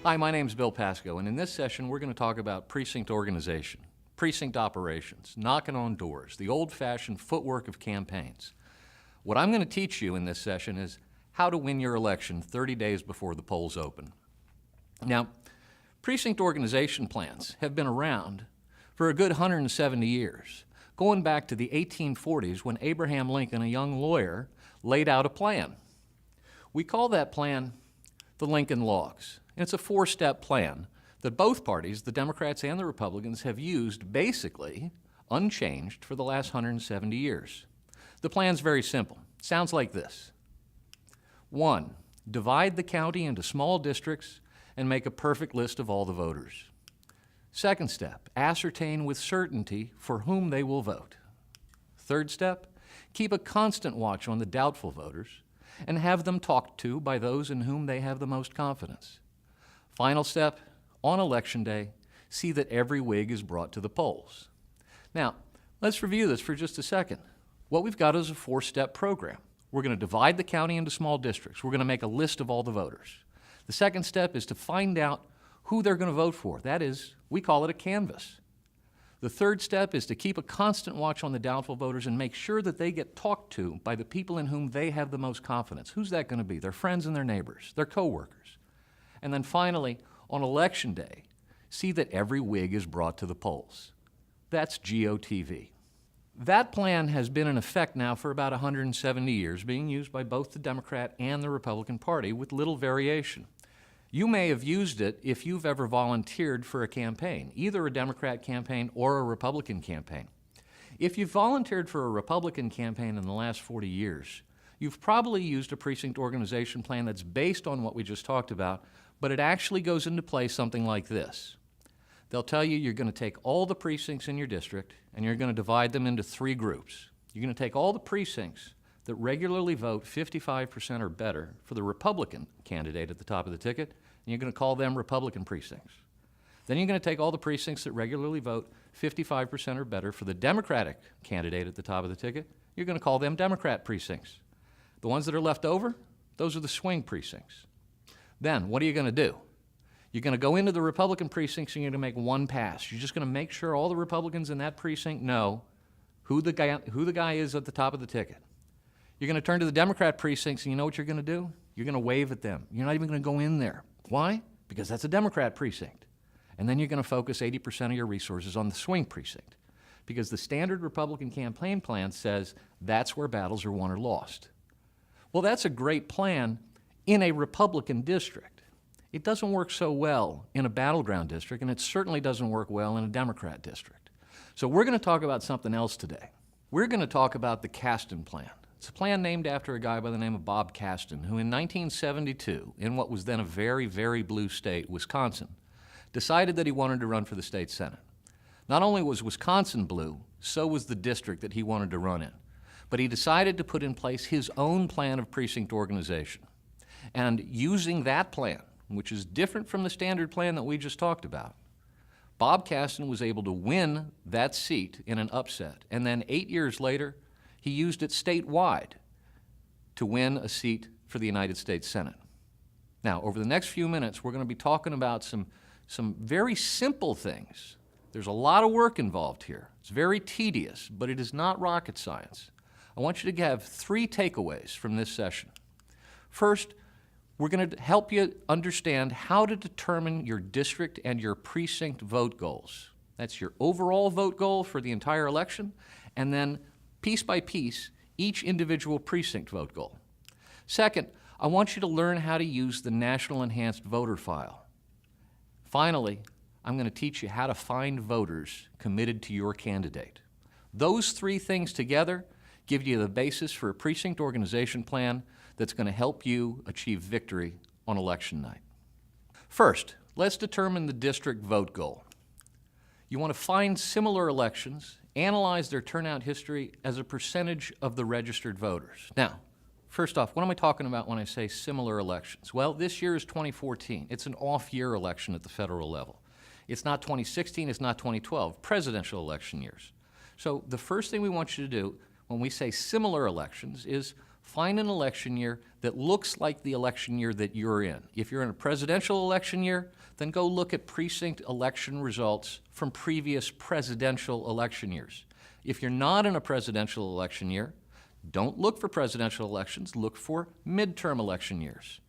Hi, my name's Bill Pasco, and in this session we're going to talk about precinct organization, precinct operations, knocking on doors, the old-fashioned footwork of campaigns. What I'm going to teach you in this session is how to win your election 30 days before the polls open. Now, precinct organization plans have been around for a good 170 years, going back to the 1840s when Abraham Lincoln, a young lawyer, laid out a plan. We call that plan the Lincoln Logs. And it's a four-step plan that both parties, the Democrats and the Republicans, have used basically unchanged for the last 170 years. The plan's very simple. It sounds like this. 1, divide the county into small districts and make a perfect list of all the voters. Second step, ascertain with certainty for whom they will vote. Third step, keep a constant watch on the doubtful voters and have them talked to by those in whom they have the most confidence. Final step, on Election Day, see that every Whig is brought to the polls. Now, let's review this for just a second. What we've got is a four-step program. We're going to divide the county into small districts. We're going to make a list of all the voters. The second step is to find out who they're going to vote for. That is, we call it a canvass. The third step is to keep a constant watch on the doubtful voters and make sure that they get talked to by the people in whom they have the most confidence. Who's that going to be? Their friends and their neighbors, their coworkers. And then finally, on Election Day, see that every Whig is brought to the polls. That's GOTV. That plan has been in effect now for about 170 years, being used by both the Democrat and the Republican Party with little variation. You may have used it if you've ever volunteered for a campaign, either a Democrat campaign or a Republican campaign. If you've volunteered for a Republican campaign in the last 40 years, you've probably used a precinct organization plan that's based on what we just talked about, but it actually goes into play something like this. They'll tell you you're going to take all the precincts in your district and you're going to divide them into 3 groups. You're going to take all the precincts that regularly vote 55% or better for the Republican candidate at the top of the ticket, and you're going to call them Republican precincts. Then you're going to take all the precincts that regularly vote 55% or better for the Democratic candidate at the top of the ticket. You're going to call them Democrat precincts. The ones that are left over, those are the swing precincts. Then, what are you going to do? You're going to go into the Republican precincts and you're going to make one pass. You're just going to make sure all the Republicans in that precinct know who the guy is at the top of the ticket. You're going to turn to the Democrat precincts and you know what you're going to do? You're going to wave at them. You're not even going to go in there. Why? Because that's a Democrat precinct. And then you're going to focus 80% of your resources on the swing precinct, because the standard Republican campaign plan says that's where battles are won or lost. Well, that's a great plan in a Republican district. It doesn't work so well in a battleground district, and it certainly doesn't work well in a Democrat district. So we're going to talk about something else today. We're going to talk about the Kasten Plan. It's a plan named after a guy by the name of Bob Kasten, who in 1972, in what was then a very, very blue state, Wisconsin, decided that he wanted to run for the state Senate. Not only was Wisconsin blue, so was the district that he wanted to run in. But he decided to put in place his own plan of precinct organization. And using that plan, which is different from the standard plan that we just talked about, Bob Kasten was able to win that seat in an upset. And then 8 years later, he used it statewide to win a seat for the United States Senate. Now, over the next few minutes, we're going to be talking about some very simple things. There's a lot of work involved here. It's very tedious, but it is not rocket science. I want you to have 3 takeaways from this session. First, we're going to help you understand how to determine your district and your precinct vote goals. That's your overall vote goal for the entire election, and then piece by piece, each individual precinct vote goal. Second, I want you to learn how to use the National Enhanced Voter File. Finally, I'm going to teach you how to find voters committed to your candidate. Those 3 things together give you the basis for a precinct organization plan that's going to help you achieve victory on election night. First, let's determine the district vote goal. You want to find similar elections, analyze their turnout history as a percentage of the registered voters. Now, first off, what am I talking about when I say similar elections? Well, this year is 2014. It's an off-year election at the federal level. It's not 2016, it's not 2012, presidential election years. So the first thing we want you to do when we say similar elections is Find an election year that looks like the election year that you're in. If you're in a presidential election year, then go look at precinct election results from previous presidential election years. If you're not in a presidential election year, don't look for presidential elections, look for midterm election years.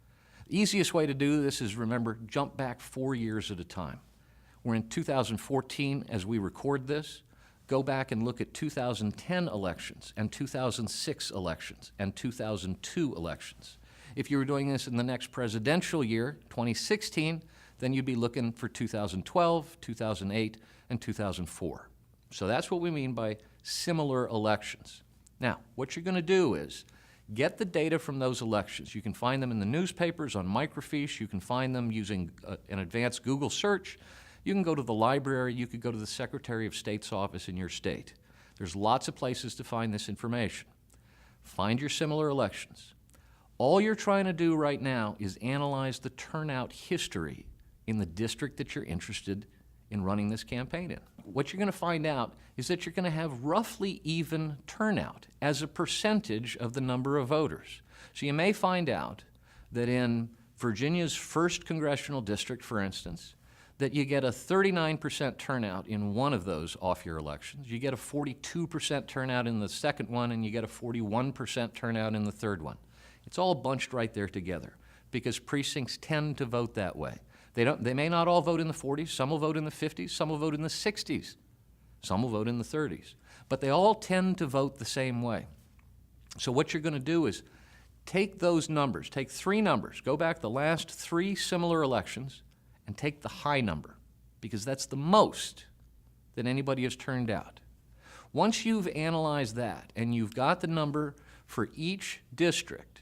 The easiest way to do this is, remember, jump back 4 years at a time. We're in 2014 as we record this. Go back and look at 2010 elections and 2006 elections and 2002 elections. If you were doing this in the next presidential year, 2016, then you'd be looking for 2012, 2008, and 2004. So that's what we mean by similar elections. Now, what you're going to do is get the data from those elections. You can find them in the newspapers, on microfiche. You can find them using an advanced Google search. You can go to the library. You could go to the Secretary of State's office in your state. There's lots of places to find this information. Find your similar elections. All you're trying to do right now is analyze the turnout history in the district that you're interested in running this campaign in. What you're going to find out is that you're going to have roughly even turnout as a percentage of the number of voters. So you may find out that in Virginia's 1st congressional district, for instance, that you get a 39% turnout in one of those off-year elections, you get a 42% turnout in the second one, and you get a 41% turnout in the third one. It's all bunched right there together because precincts tend to vote that way. They may not all vote in the 40s, some will vote in the 50s, some will vote in the 60s, some will vote in the 30s, but they all tend to vote the same way. So what you're going to do is take those numbers, take 3 numbers, go back the last 3 similar elections, and take the high number, because that's the most that anybody has turned out. Once you've analyzed that and you've got the number for each district,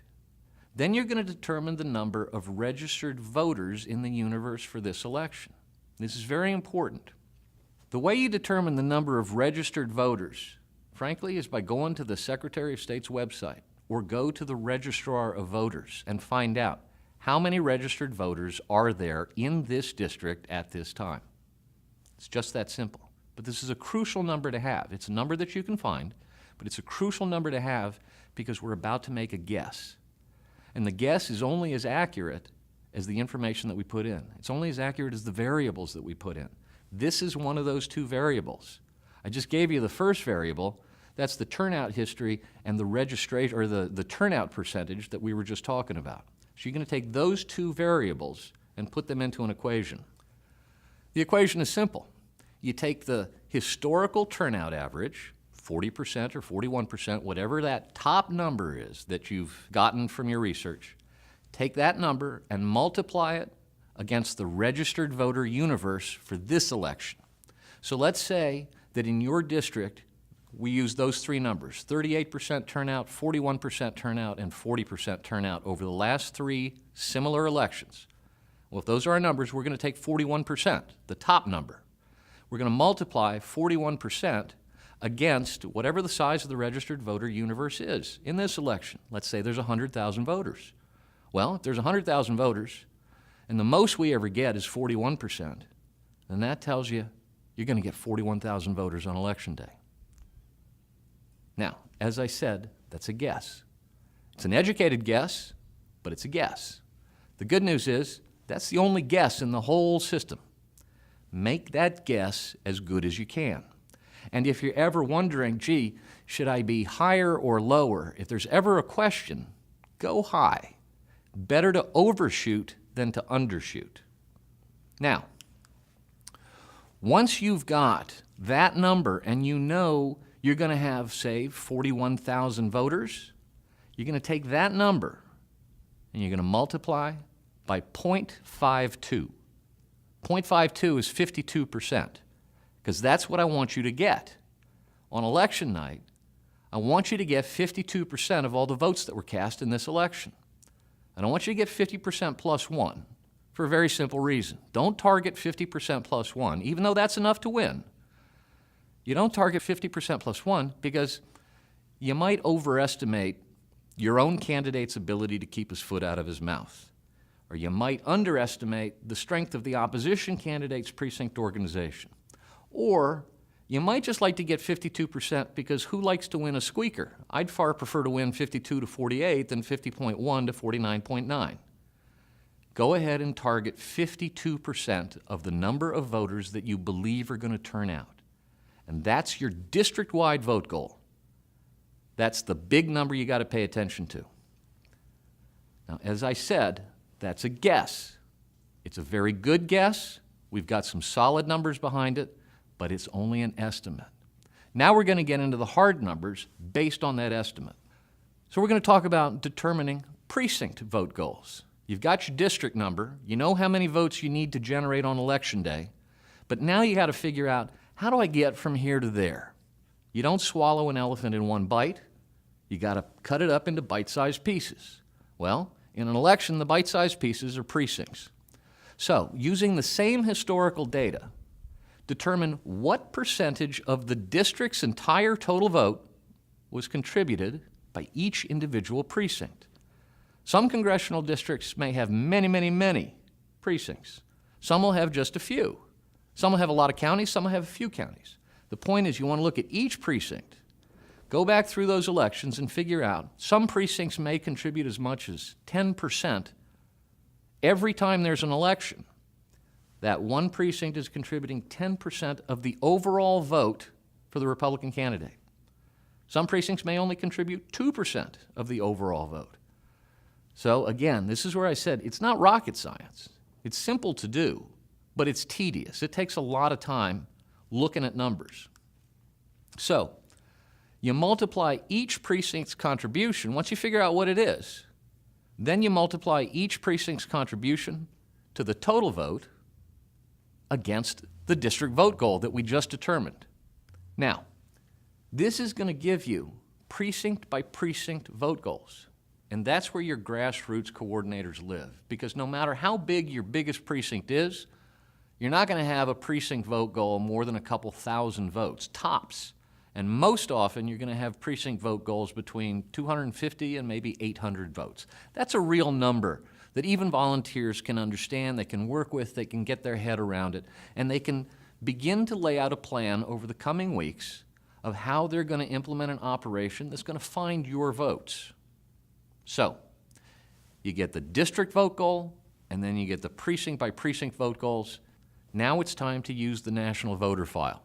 then you're going to determine the number of registered voters in the universe for this election. This is very important. The way you determine the number of registered voters, frankly, is by going to the Secretary of State's website or go to the Registrar of Voters and find out how many registered voters are there in this district at this time. It's just that simple. But this is a crucial number to have. It's a number that you can find, but it's a crucial number to have because we're about to make a guess. And the guess is only as accurate as the information that we put in. It's only as accurate as the variables that we put in. This is one of those 2 variables. I just gave you the first variable. That's the turnout history and the registration, or the turnout percentage that we were just talking about. So you're going to take those 2 variables and put them into an equation. The equation is simple. You take the historical turnout average, 40% or 41%, whatever that top number is that you've gotten from your research, take that number and multiply it against the registered voter universe for this election. So let's say that in your district, we use those 3 numbers, 38% turnout, 41% turnout, and 40% turnout over the last 3 similar elections. Well, if those are our numbers, we're going to take 41%, the top number. We're going to multiply 41% against whatever the size of the registered voter universe is in this election. Let's say there's 100,000 voters. Well, if there's 100,000 voters, and the most we ever get is 41%, then that tells you you're going to get 41,000 voters on Election Day. Now, as I said, that's a guess. It's an educated guess, but it's a guess. The good news is that's the only guess in the whole system. Make that guess as good as you can. And if you're ever wondering, gee, should I be higher or lower? If there's ever a question, go high. Better to overshoot than to undershoot. Now, once you've got that number and you know you're going to have, say, 41,000 voters, you're going to take that number and you're going to multiply by 0.52. 0.52 is 52%, because that's what I want you to get. On election night, I want you to get 52% of all the votes that were cast in this election. I don't want you to get 50% plus 1 for a very simple reason. Don't target 50% plus 1, even though that's enough to win. You don't target 50% plus 1 because you might overestimate your own candidate's ability to keep his foot out of his mouth. Or you might underestimate the strength of the opposition candidate's precinct organization. Or You might just like to get 52% because who likes to win a squeaker? I'd far prefer to win 52 to 48 than 50.1 to 49.9. Go ahead and target 52% of the number of voters that you believe are going to turn out. And that's your district-wide vote goal. That's the big number you got to pay attention to. Now, as I said, that's a guess. It's a very good guess. We've got some solid numbers behind it, but it's only an estimate. Now we're going to get into the hard numbers based on that estimate. So we're going to talk about determining precinct vote goals. You've got your district number. You know how many votes you need to generate on election day. But now you got to figure out, how do I get from here to there? You don't swallow an elephant in one bite. You got to cut it up into bite-sized pieces. Well, in an election, the bite-sized pieces are precincts. So, using the same historical data, determine what percentage of the district's entire total vote was contributed by each individual precinct. Some congressional districts may have many, many, many precincts. Some will have just a few. Some will have a lot of counties, some will have a few counties. The point is you want to look at each precinct, go back through those elections and figure out some precincts may contribute as much as 10% every time there's an election. That one precinct is contributing 10% of the overall vote for the Republican candidate. Some precincts may only contribute 2% of the overall vote. So again, this is where I said it's not rocket science. It's simple to do, but it's tedious. It takes a lot of time looking at numbers. So you multiply each precinct's contribution. Once you figure out what it is, then you multiply each precinct's contribution to the total vote against the district vote goal that we just determined. Now, this is going to give you precinct by precinct vote goals. And that's where your grassroots coordinators live. Because no matter how big your biggest precinct is, you're not going to have a precinct vote goal more than a couple thousand votes, tops. And most often, you're going to have precinct vote goals between 250 and maybe 800 votes. That's a real number that even volunteers can understand, they can work with, they can get their head around it, and they can begin to lay out a plan over the coming weeks of how they're going to implement an operation that's going to find your votes. So, you get the district vote goal, and then you get the precinct by precinct vote goals. Now it's time to use the National Voter File.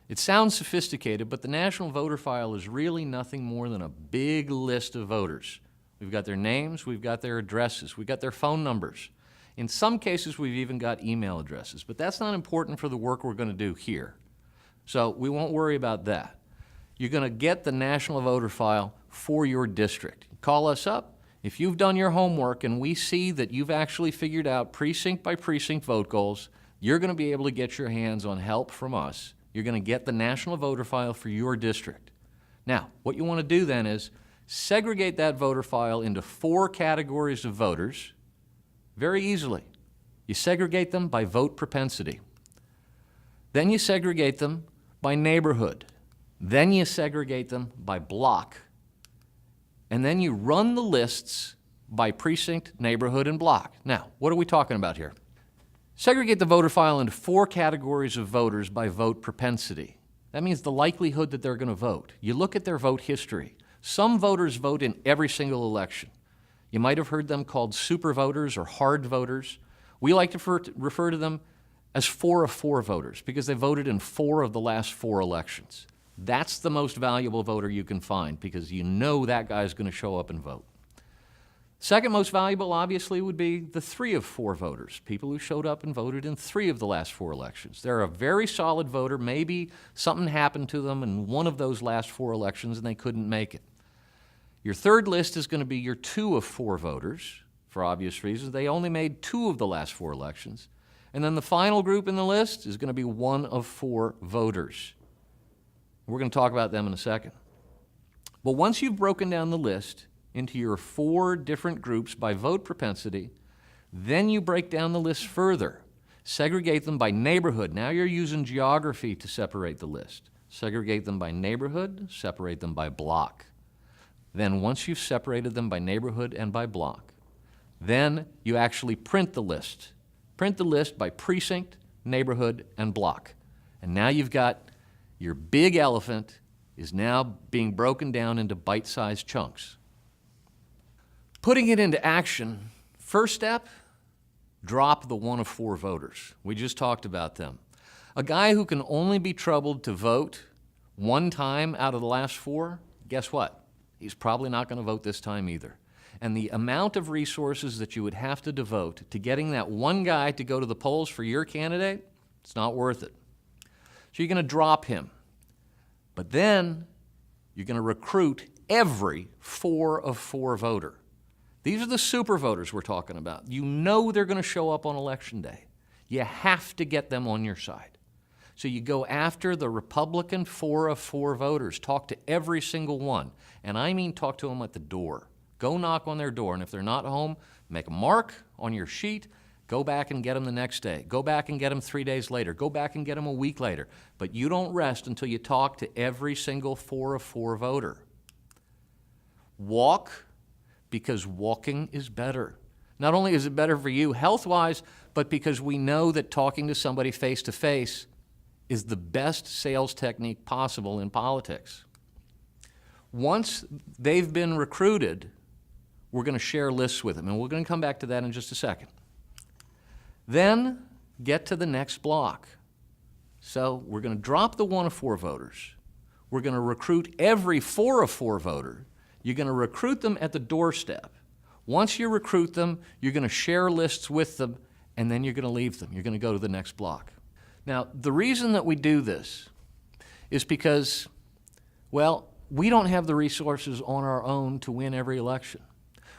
It sounds sophisticated, but the National Voter File is really nothing more than a big list of voters. We've got their names, we've got their addresses, we've got their phone numbers. In some cases, we've even got email addresses, but that's not important for the work we're going to do here. So we won't worry about that. You're going to get the National Voter File for your district. Call us up. If you've done your homework and we see that you've actually figured out precinct by precinct vote goals, you're going to be able to get your hands on help from us. You're going to get the National Voter File for your district. Now, what you want to do then is segregate that voter file into 4 categories of voters very easily. You segregate them by vote propensity. Then you segregate them by neighborhood. Then you segregate them by block. And then you run the lists by precinct, neighborhood, and block. Now, what are we talking about here? Segregate the voter file into 4 categories of voters by vote propensity. That means the likelihood that they're going to vote. You look at their vote history. Some voters vote in every single election. You might have heard them called super voters or hard voters. We like to refer to them as 4 of 4 voters because they voted in 4 of the last 4 elections. That's the most valuable voter you can find because you know that guy's going to show up and vote. Second most valuable, obviously, would be the 3 of 4 voters, people who showed up and voted in 3 of the last 4 elections. They're a very solid voter. Maybe something happened to them in one of those last 4 elections and they couldn't make it. Your third list is going to be your 2 of 4 voters, for obvious reasons. They only made 2 of the last 4 elections. And then the final group in the list is going to be 1 of 4 voters. We're going to talk about them in a second. But once you've broken down the list into your 4 different groups by vote propensity, then you break down the list further. Segregate them by neighborhood. Now you're using geography to separate the list. Segregate them by neighborhood, separate them by block. Then once you've separated them by neighborhood and by block, then you actually print the list. Print the list by precinct, neighborhood, and block. And now you've got Your big elephant is now being broken down into bite-sized chunks. Putting it into action, first step, drop the 1 of 4 voters. We just talked about them. A guy who can only be troubled to vote one time out of the last 4, guess what? He's probably not going to vote this time either. And the amount of resources that you would have to devote to getting that one guy to go to the polls for your candidate, it's not worth it. So you're going to drop him. But then you're going to recruit every 4 of 4 voter. These are the super voters we're talking about. You know they're going to show up on Election Day. You have to get them on your side. So you go after the Republican 4 of 4 voters. Talk to every single one. And I mean talk to them at the door. Go knock on their door, and if they're not home, make a mark on your sheet. Go back and get them the next day. Go back and get them 3 days later. Go back and get them a week later. But you don't rest until you talk to every single 4 of 4 voter. Walk, because walking is better. Not only is it better for you health-wise, but because we know that talking to somebody face-to-face is the best sales technique possible in politics. Once they've been recruited, we're going to share lists with them, and we're going to come back to that in just a second. Then get to the next block. So we're going to drop the 1 of 4 voters. We're going to recruit every 4 of 4 voter. You're going to recruit them at the doorstep. Once you recruit them, you're going to share lists with them, and then you're going to leave them. You're going to go to the next block. Now, the reason that we do this is because, well, we don't have the resources on our own to win every election.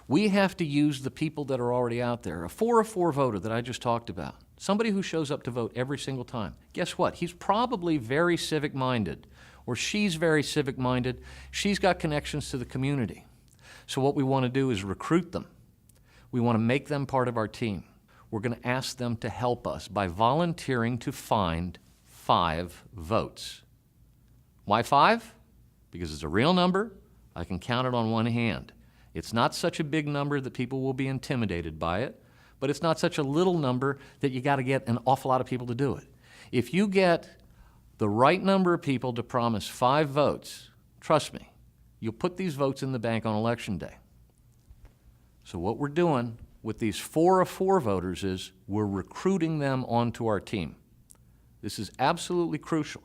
We have to use the people that are already out there. A 4 of 4 voter that I just talked about, somebody who shows up to vote every single time. Guess what? He's probably very civic-minded, or she's very civic-minded. She's got connections to the community. So what we want to do is recruit them. We want to make them part of our team. We're going to ask them to help us by volunteering to find 5 votes. Why 5? Because it's a real number. I can count it on one hand. It's not such a big number that people will be intimidated by it, but it's not such a little number that you got to get an awful lot of people to do it. If you get the right number of people to promise 5 votes, trust me, you'll put these votes in the bank on Election Day. So what we're doing with these 4 of 4 voters is we're recruiting them onto our team. This is absolutely crucial.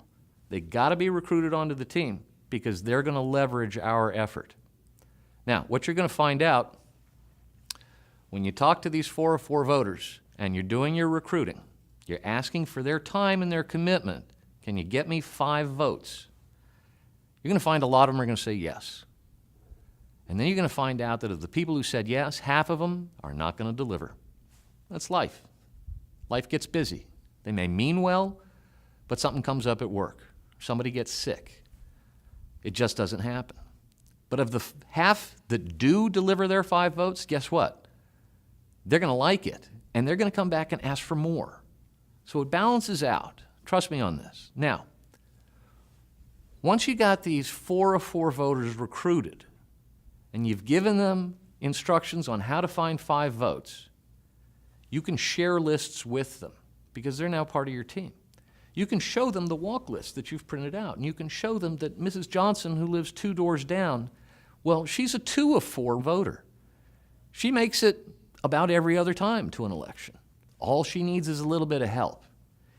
They got to be recruited onto the team because they're going to leverage our effort. Now, what you're going to find out when you talk to these 4 of 4 voters and you're doing your recruiting, you're asking for their time and their commitment. Can you get me 5 votes? You're going to find a lot of them are going to say yes. And then you're going to find out that of the people who said yes, half of them are not going to deliver. That's life. Life gets busy. They may mean well, but something comes up at work. Somebody gets sick. It just doesn't happen. But of the half that do deliver their 5 votes, guess what? They're going to like it, and they're going to come back and ask for more. So it balances out. Trust me on this. Now, once you got these 4 of 4 voters recruited, and you've given them instructions on how to find 5 votes, you can share lists with them because they're now part of your team. You can show them the walk list that you've printed out, and you can show them that Mrs. Johnson, who lives 2 doors down, well, she's a 2 of 4 voter. She makes it about every other time to an election. All she needs is a little bit of help.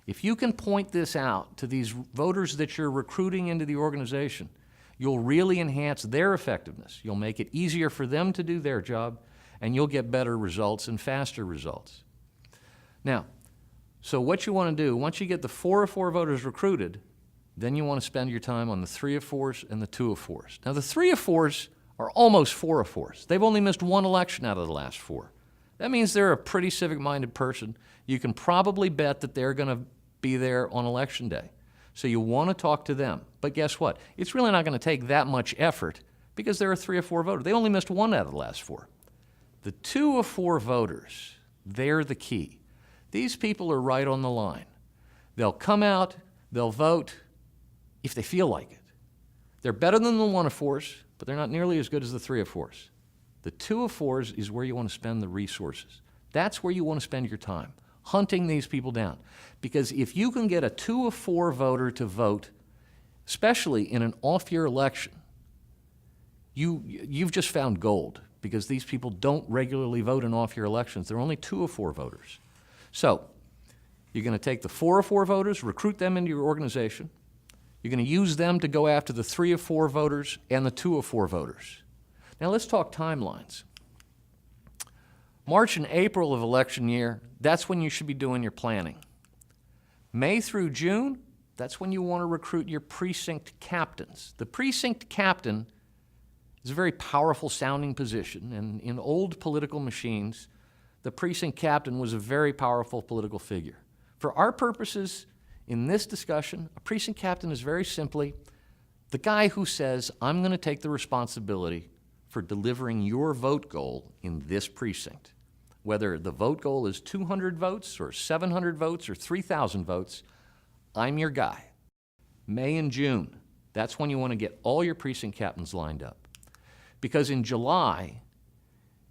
If you can point this out to these voters that you're recruiting into the organization, you'll really enhance their effectiveness. You'll make it easier for them to do their job, and you'll get better results and faster results. Now, so what you want to do, once you get the 4 of 4 voters recruited, then you want to spend your time on the 3 of 4s and the 2 of 4s. Now, the 3 of 4s are almost 4 of 4s. They've only missed 1 election out of the last 4. That means they're a pretty civic-minded person. You can probably bet that they're going to be there on Election Day. So you want to talk to them. But guess what? It's really not going to take that much effort because they're a 3 of 4 voter. They only missed 1 out of the last 4. The 2 of 4 voters, they're the key. These people are right on the line. They'll come out, they'll vote if they feel like it. They're better than the 1 of 4s, but they're not nearly as good as the 3 of 4s. The 2 of 4s is where you want to spend the resources. That's where you want to spend your time, hunting these people down. Because if you can get a 2 of 4 voter to vote, especially in an off-year election, you've just found gold, because these people don't regularly vote in off-year elections. They're only 2 of 4 voters. So you're going to take the 4 of 4 voters, recruit them into your organization. You're going to use them to go after the 3 of 4 voters and the 2 of 4 voters. Now let's talk timelines. March and April of election year, that's when you should be doing your planning. May through June, that's when you want to recruit your precinct captains. The precinct captain is a very powerful sounding position, and in old political machines, the precinct captain was a very powerful political figure. For our purposes in this discussion, a precinct captain is very simply the guy who says, I'm going to take the responsibility for delivering your vote goal in this precinct. Whether the vote goal is 200 votes or 700 votes or 3,000 votes, I'm your guy. May and June, that's when you want to get all your precinct captains lined up. Because in July,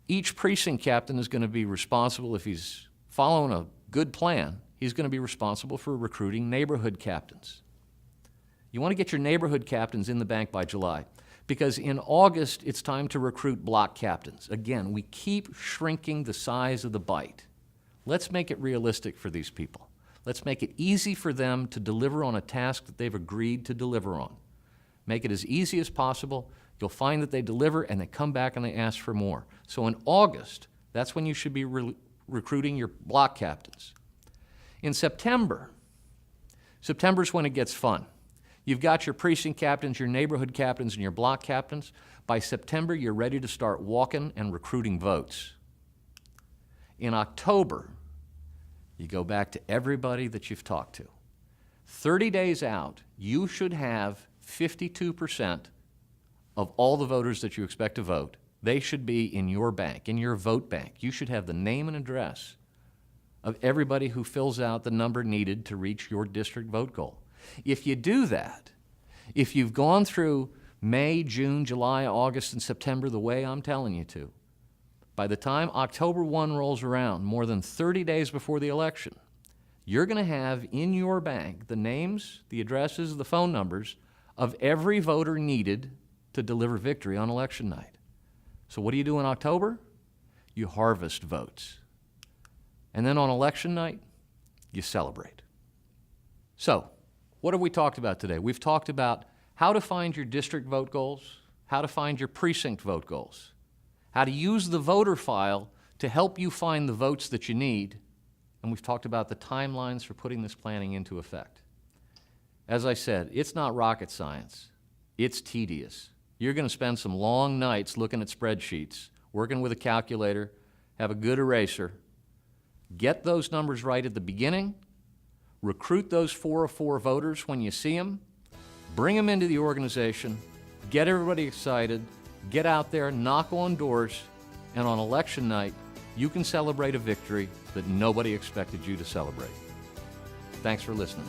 each precinct captain is going to be responsible, if he's following a good plan, he's going to be responsible for recruiting neighborhood captains. You want to get your neighborhood captains in the bank by July, because in August, it's time to recruit block captains. Again, we keep shrinking the size of the bite. Let's make it realistic for these people. Let's make it easy for them to deliver on a task that they've agreed to deliver on. Make it as easy as possible. You'll find that they deliver and they come back and they ask for more. So in August, that's when you should be recruiting your block captains. In September's when it gets fun. You've got your precinct captains, your neighborhood captains, and your block captains. By September, you're ready to start walking and recruiting votes. In October, you go back to everybody that you've talked to. 30 days out, you should have 52% of all the voters that you expect to vote. They should be in your bank, in your vote bank. You should have the name and address of everybody who fills out the number needed to reach your district vote goal. If you do that, if you've gone through May, June, July, August, and September the way I'm telling you to, by the time October 1 rolls around, more than 30 days before the election, you're going to have in your bank the names, the addresses, the phone numbers of every voter needed to deliver victory on election night. So what do you do in October? You harvest votes. And then on election night, you celebrate. So, what have we talked about today? We've talked about how to find your district vote goals, how to find your precinct vote goals, how to use the voter file to help you find the votes that you need, and we've talked about the timelines for putting this planning into effect. As I said, it's not rocket science. It's tedious. You're going to spend some long nights looking at spreadsheets, working with a calculator, have a good eraser, get those numbers right at the beginning, recruit those 4 of 4 voters when you see them, bring them into the organization, get everybody excited, get out there, knock on doors, and on election night, you can celebrate a victory that nobody expected you to celebrate. Thanks for listening.